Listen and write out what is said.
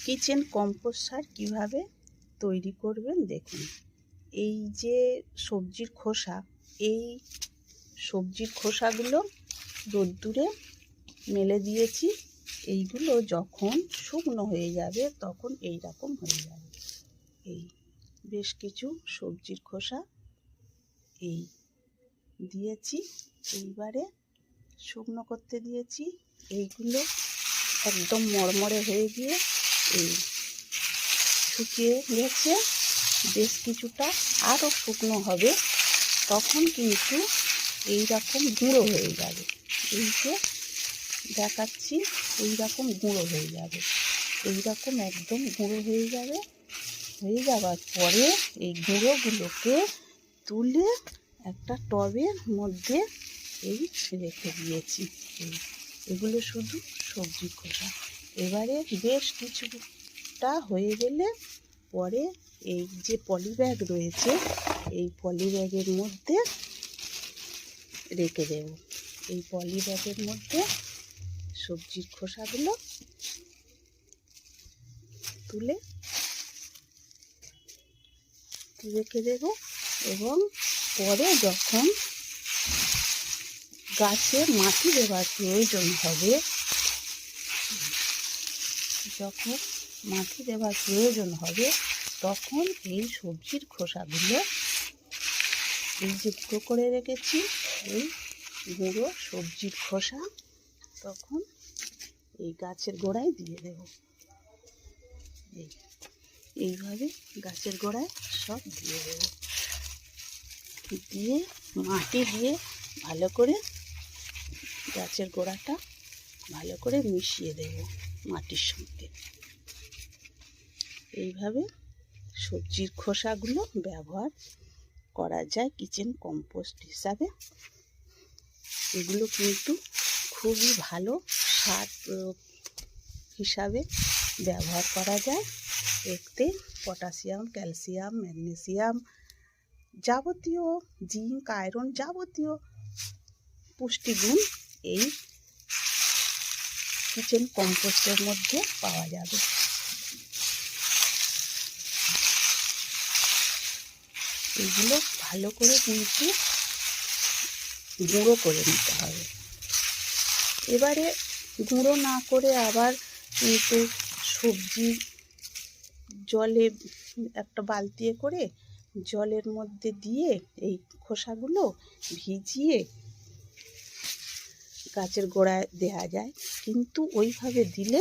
Kitchen compost সার কীভাবে তৈরি করবেন দেখুন। এই যে সবজির খোসা, এই সবজির খোসাগুলো রোদ্দুরে মেলে দিয়েছি। এইগুলো যখন শুকনো হয়ে যাবে তখন এই রকম হয়ে যাবে। এই বেশ কিছু সবজির খোসা এই দিয়েছি, এইবারে শুকনো করতে দিয়েছি। এইগুলো একদম মরমরে হয়ে গিয়ে এই শুকিয়ে গেছে। বেশ কিছুটা আরও শুকনো হবে, তখন কিন্তু এই রকম গুঁড়ো হয়ে যাবে। এই যে দেখাচ্ছি, এই রকম গুঁড়ো হয়ে যাবে, এই রকম একদম গুঁড়ো হয়ে যাবে। হয়ে যাওয়ার পরে এই গুঁড়োগুলোকে তুলে একটা টবের মধ্যে এই রেখে দিয়েছি। এগুলো শুধু সবজি খোসা। এবারে বেশ কিছুটা হয়ে গেলে পরে এই যে পলি ব্যাগ রয়েছে, এই পলি ব্যাগের মধ্যে রেখে দেব। এই পলি ব্যাগের মধ্যে সবজির খোসাগুলো তুলে রেখে দেব। এবং পরে যখন গাছে মাটি দেওয়ার প্রয়োজন হবে, তখন এই সবজির খোসাগুলো এই যে গুঁড়ো করে রেখেছি, এই গুঁড়ো সবজির খোসা তখন এই গাছের গোড়ায় দিয়ে দেব। এইভাবে গাছের গোড়ায় সব দিয়ে দেব। দিয়ে মাটি দিয়ে ভালো করে গাছের গোড়াটা ভালো করে মিশিয়ে দেব মাটির সঙ্গে। এইভাবে সবজির খোসাগুলো ব্যবহার করা যায় কিচেন কম্পোস্ট হিসাবে। এগুলো কিন্তু খুবই ভালো সার হিসাবে ব্যবহার করা যায়। এতে পটাশিয়াম, ক্যালসিয়াম, ম্যাগনেসিয়াম, যাবতীয় জিঙ্ক, আয়রন, যাবতীয় পুষ্টিগুণ এই কিচেন কম্পোস্টের মধ্যে পাওয়া যাবে। এগুলো ভালো করে কিন্তু গুঁড়ো করে নিতে হবে। এবারে গুঁড়ো না করে আবার কিন্তু সবজি জলে একটা বালতি করে জলের মধ্যে দিয়ে এই খোসাগুলো ভিজিয়ে গাছের গোড়ায় দেওয়া যায়, কিন্তু ওইভাবে দিলে